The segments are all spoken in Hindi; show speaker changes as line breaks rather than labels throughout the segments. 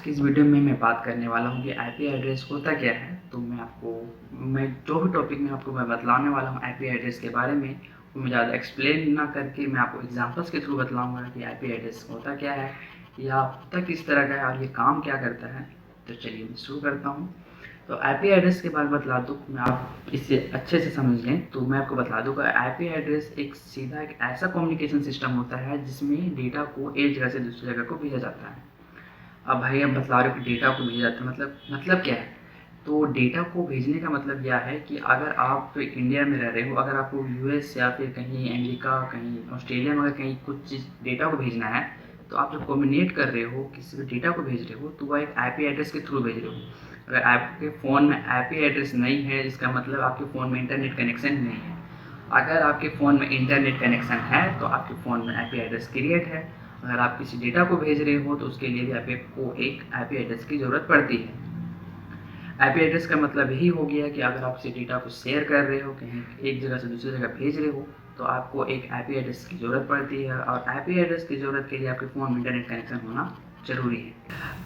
की इस वीडियो में मैं बात करने वाला हूँ कि आईपी एड्रेस होता क्या है। तो मैं जो भी टॉपिक में आपको मैं बतलाने वाला हूँ आईपी एड्रेस के बारे में, वो मैं ज़्यादा एक्सप्लेन ना करके मैं आपको एग्जांपल्स के थ्रू बतलाऊँगा कि आईपी एड्रेस होता क्या है या होता किस तरह का है और ये काम क्या करता है। तो चलिए मैं शुरू करता हूँ। तो आईपी एड्रेस के बारे में बतला दूँ, मैं आप इसे अच्छे से समझ लें तो मैं आपको बता दूँगा आईपी एड्रेस एक ऐसा कम्युनिकेशन सिस्टम होता है जिसमें डेटा को एक जगह से दूसरी जगह को भेजा जाता है। अब भाई अब बतला रहे हो कि डेटा को भेजा जाता है, मतलब क्या है। तो डेटा को भेजने का मतलब यह है कि अगर आप तो इंडिया में रह रहे हो, अगर आपको यूएस या फिर कहीं अमेरिका, कहीं ऑस्ट्रेलिया में अगर कहीं कुछ चीज़ डेटा को भेजना है, तो आप जब कम्युनिकेट कर रहे हो, किसी भी डेटा को भेज रहे हो, तो वह एक आईपी एड्रेस के थ्रू भेज रहे हो। अगर आपके फ़ोन में आईपी एड्रेस नहीं है, इसका मतलब आपके फ़ोन में इंटरनेट कनेक्शन नहीं है। अगर आपके फ़ोन में इंटरनेट कनेक्शन है तो आपके फ़ोन में आईपी एड्रेस क्रिएट है। अगर आप किसी डेटा को भेज रहे हो तो उसके लिए भी आपको एक आईपी एड्रेस की ज़रूरत पड़ती है। आईपी एड्रेस का मतलब यही हो गया कि अगर आप किसी डेटा को शेयर कर रहे हो, कहीं एक जगह से दूसरी जगह भेज रहे हो, तो आपको एक आईपी एड्रेस की ज़रूरत पड़ती है और आईपी एड्रेस की ज़रूरत के लिए आपके फ़ोन में इंटरनेट कनेक्शन होना ज़रूरी है।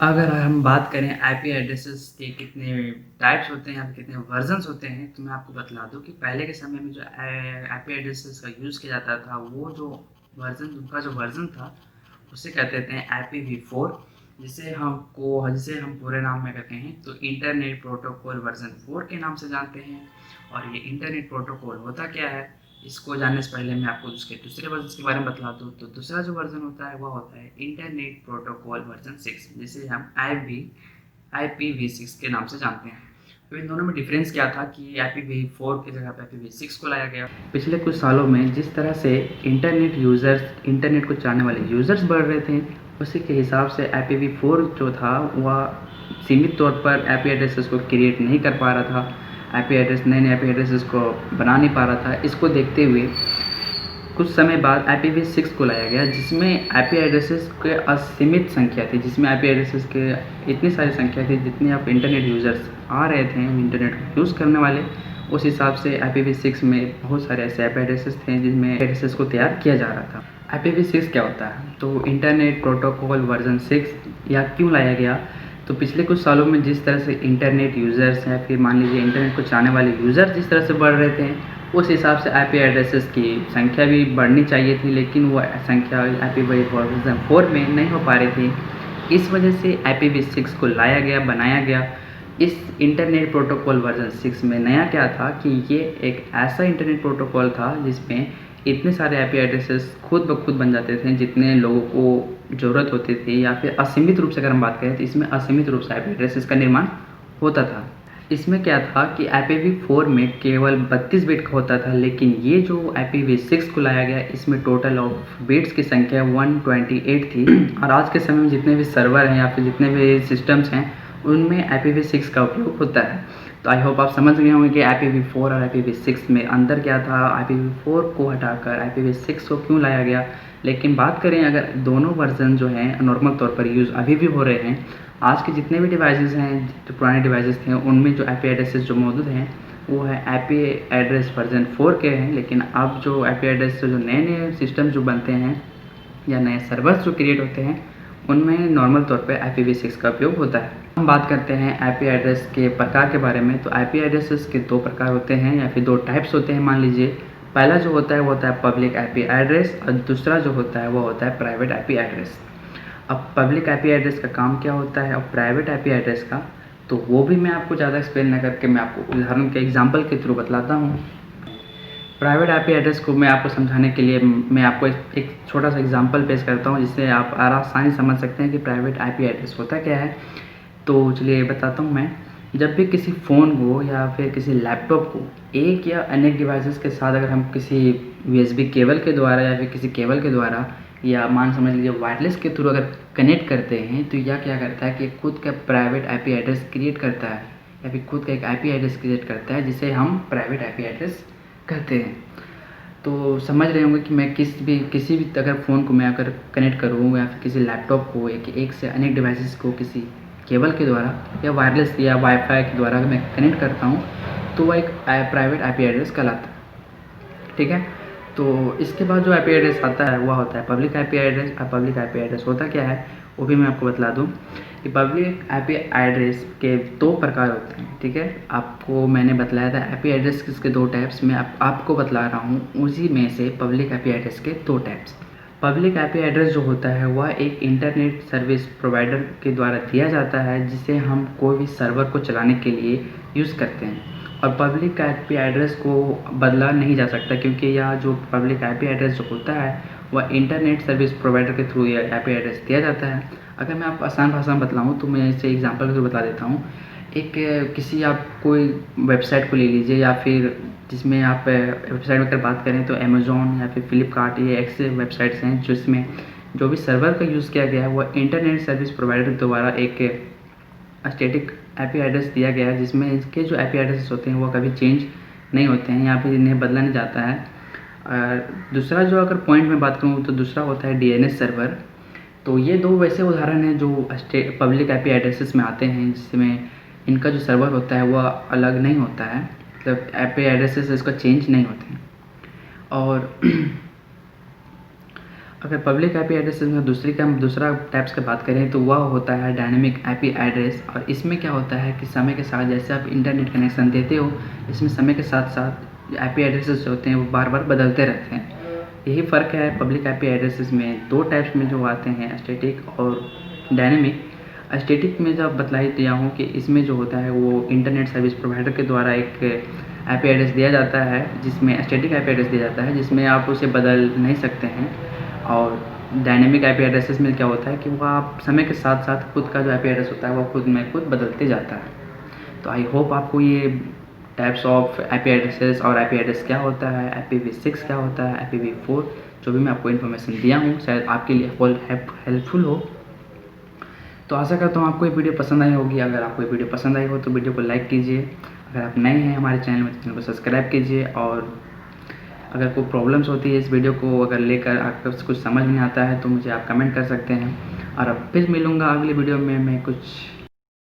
अगर हम बात करें आईपी एड्रेसेस के कितने टाइप्स होते हैं या कितने वर्जन्स होते हैं, तो मैं आपको बतला दूं कि पहले के समय में जो आईपी एड्रेसेस का यूज़ किया जाता था, वो जो उनका जो वर्जन था उसे कहते थे IPv4, जिसे हम पूरे नाम में कहते हैं तो इंटरनेट प्रोटोकॉल वर्जन 4 के नाम से जानते हैं। और ये इंटरनेट प्रोटोकॉल होता क्या है, इसको जानने से पहले मैं आपको उसके दूसरे वर्जन के बारे में बतला दूँ। तो दूसरा जो वर्जन होता है वह होता है इंटरनेट प्रोटोकॉल वर्जन 6, जिसे हम IPv6 के नाम से जानते हैं। तो इन दोनों में डिफरेंस क्या था कि IPv4 की जगह पे IPv6 को लाया गया। पिछले कुछ सालों में जिस तरह से इंटरनेट को चलाने वाले यूज़र्स बढ़ रहे थे, उसी के हिसाब से IPv4 जो था वह सीमित तौर पर आईपी एड्रेसेस को क्रिएट नहीं कर पा रहा था। नए आईपी एड्रेसेस को बना नहीं पा रहा था। इसको देखते हुए कुछ समय बाद IPv6 को लाया गया, जिसमें आईपी एड्रेसेस के असीमित संख्या थी, जिसमें आईपी एड्रेसेस के इतनी सारी संख्या थी जितने आप इंटरनेट यूज़र्स आ रहे थे इंटरनेट को यूज़ करने वाले, उस हिसाब से IPv6 में बहुत सारे ऐसे आईपी एड्रेसेस थे जिसमें एड्रेसेस को तैयार किया जा रहा था। IPv6 क्या होता है, तो इंटरनेट प्रोटोकॉल वर्जन 6 या क्यों लाया गया। तो पिछले कुछ सालों में जिस तरह से इंटरनेट यूज़र्स हैं, फिर मान लीजिए इंटरनेट को चलाने वाले यूज़र्स जिस तरह से बढ़ रहे थे, उस हिसाब से आईपी एड्रेसेस की संख्या भी बढ़नी चाहिए थी, लेकिन वो संख्या वर्जन 4 में नहीं हो पा रही थी। इस वजह से IPv6 को लाया गया, बनाया गया। इस इंटरनेट प्रोटोकॉल वर्जन 6 में नया क्या था कि ये एक ऐसा इंटरनेट प्रोटोकॉल था जिसमें इतने सारे आईपी एड्रेसेस खुद ब खुद बन जाते थे जितने लोगों को ज़रूरत होती थी, या फिर असीमित रूप से अगर हम बात करें तो इसमें असीमित रूप से आईपी एड्रेसेस का निर्माण होता था। इसमें क्या था कि IPv4 में केवल 32 बिट का होता था, लेकिन ये जो IPv6 को लाया गया, इसमें टोटल ऑफ बिट्स की संख्या 128 थी। और आज के समय में जितने भी सर्वर हैं या फिर जितने भी सिस्टम्स हैं, उनमें IPv6 का उपयोग होता है। तो आई होप आप समझ गए होंगे कि IPv4 और IPv6 में अंतर क्या था, IPv4 को हटाकर IPv6 को क्यों लाया गया। लेकिन बात करें अगर दोनों वर्जन जो हैं नॉर्मल तौर पर यूज़ अभी भी हो रहे हैं, आज के जितने भी डिवाइसेस हैं, जो पुराने डिवाइसेस थे, उनमें जो आईपी एड्रेसेस जो मौजूद हैं वो है आईपी एड्रेस वर्जन 4 के हैं। लेकिन अब जो आईपी एड्रेस जो नए सिस्टम जो बनते हैं या नए सर्वर्स जो क्रिएट होते हैं, उनमें नॉर्मल तौर पे IPv6 का उपयोग होता है। हम बात करते हैं आईपी एड्रेस के प्रकार के बारे में। तो आईपी एड्रेसेस के दो प्रकार होते हैं या फिर दो टाइप्स होते हैं। मान लीजिए पहला जो होता है वो होता है पब्लिक आईपी एड्रेस, और दूसरा जो होता है वो होता है प्राइवेट आईपी एड्रेस। अब पब्लिक आईपी एड्रेस का काम क्या होता है और प्राइवेट आईपी एड्रेस का, तो वो भी मैं आपको ज़्यादा एक्सप्लेन न करके मैं आपको उदाहरण के एग्जांपल के थ्रू बतलाता हूँ। प्राइवेट आईपी एड्रेस को मैं आपको समझाने के लिए मैं आपको एक छोटा सा एग्जांपल पेश करता हूँ, जिससे आप आसानी समझ सकते हैं कि प्राइवेट आईपी एड्रेस होता क्या है। तो चलिए बताता हूँ मैं। जब भी किसी फ़ोन को या फिर किसी लैपटॉप को एक या अनेक डिवाइसेस के साथ अगर हम किसी यूएसबी केबल के द्वारा या फिर किसी केबल के द्वारा या समझ लीजिए वायरलेस के थ्रू अगर कनेक्ट करते हैं, तो यह क्या करता है कि खुद का प्राइवेट आईपी एड्रेस क्रिएट करता है या फिर खुद का एक आईपी एड्रेस क्रिएट करता है, जिसे हम प्राइवेट आईपी एड्रेस कहते हैं। तो समझ रहे होंगे कि मैं किसी भी अगर फ़ोन को मैं अगर कनेक्ट करूँ या फिर किसी लैपटॉप को एक से अनेक डिवाइसेस को किसी केबल के द्वारा या वायरलेस या वाईफाई के द्वारा अगर मैं कनेक्ट करता हूँ, तो वह एक प्राइवेट आईपी एड्रेस कहलाता है। ठीक है। तो इसके बाद जो आईपी एड्रेस आता है वह होता है पब्लिक आईपी एड्रेस। अब पब्लिक आईपी एड्रेस होता क्या है, वो भी मैं आपको बतला दूँ कि पब्लिक आईपी एड्रेस के 2 प्रकार होते हैं, ठीक है। आपको मैंने बतलाया था आईपी एड्रेस के 2 टाइप्स, मैं आपको बतला रहा हूँ उसी में से पब्लिक आईपी एड्रेस के 2 टाइप्स। पब्लिक आईपी एड्रेस जो होता है वह एक इंटरनेट सर्विस प्रोवाइडर के द्वारा दिया जाता है, जिसे हम कोई भी सर्वर को चलाने के लिए यूज़ करते हैं। और पब्लिक आईपी एड्रेस को बदला नहीं जा सकता, क्योंकि यह जो पब्लिक आईपी एड्रेस जो होता है वह इंटरनेट सर्विस प्रोवाइडर के थ्रू यह आईपी एड्रेस दिया जाता है। अगर मैं आपको आसान भाषा में बतलाऊँ तो मैं इसे एग्जांपल के थ्रू बता देता हूँ। एक किसी आप कोई वेबसाइट को ले लीजिए, या फिर जिसमें आप वेबसाइट में अगर बात करें तो अमेज़न या फिर फ्लिपकार्ट, ये ऐसे वेबसाइट्स हैं जिसमें जो भी सर्वर का यूज़ किया गया है वह इंटरनेट सर्विस प्रोवाइडर द्वारा एक स्टैटिक आईपी एड्रेस दिया गया है, जिसमें इसके जो आईपी एड्रेसेस होते हैं वो कभी चेंज नहीं होते हैं, यहाँ पे इन्हें बदला नहीं जाता है। दूसरा जो अगर पॉइंट में बात करूँ तो दूसरा होता है डीएनएस सर्वर। तो ये 2 वैसे उदाहरण हैं जो पब्लिक आईपी एड्रेसेस में आते हैं, जिसमें इनका जो सर्वर होता है वह अलग नहीं होता है, मतलब आईपी एड्रेसेस इसका चेंज नहीं होते हैं। और अगर पब्लिक आईपी एड्रेसेस में दूसरा टाइप्स की बात करें तो वह होता है डायनेमिक आईपी एड्रेस। और इसमें क्या होता है कि समय के साथ जैसे आप इंटरनेट कनेक्शन देते हो, इसमें समय के साथ साथ आईपी एड्रेसेस होते हैं वो बार बार बदलते रहते हैं। यही फ़र्क है पब्लिक आईपी एड्रेसेस में 2 टाइप्स में जो आते हैं, स्टैटिक और डायनेमिक। स्टैटिक में जब बतला ही दिया हूँ कि इसमें जो होता है वो इंटरनेट सर्विस प्रोवाइडर के द्वारा एक आईपी एड्रेस दिया जाता है, जिसमें स्टैटिक आईपी एड्रेस दिया जाता है, जिसमें आप उसे बदल नहीं सकते हैं। और डायनेमिक आईपी एड्रेसेस में क्या होता है कि वो आप समय के साथ साथ खुद का जो आईपी एड्रेस होता है वो खुद बदलते जाता है। तो आई होप आपको ये टाइप्स ऑफ आईपी एड्रेसेस और आईपी एड्रेस क्या होता है, IPv6 क्या होता है, IPv4, जो भी मैं आपको इन्फॉर्मेशन दिया हूँ शायद आपके लिए हेल्पफुल हो। तो आशा करता हूँ आपको ये वीडियो पसंद आई होगी। अगर आपको ये वीडियो पसंद आई हो तो वीडियो को लाइक कीजिए। अगर आप नए हैं हमारे चैनल में तो चैनल को सब्सक्राइब कीजिए। और अगर कोई प्रॉब्लम्स होती है इस वीडियो को अगर लेकर आपको कुछ समझ नहीं आता है तो मुझे आप कमेंट कर सकते हैं। और अब फिर मिलूँगा अगली वीडियो में मैं कुछ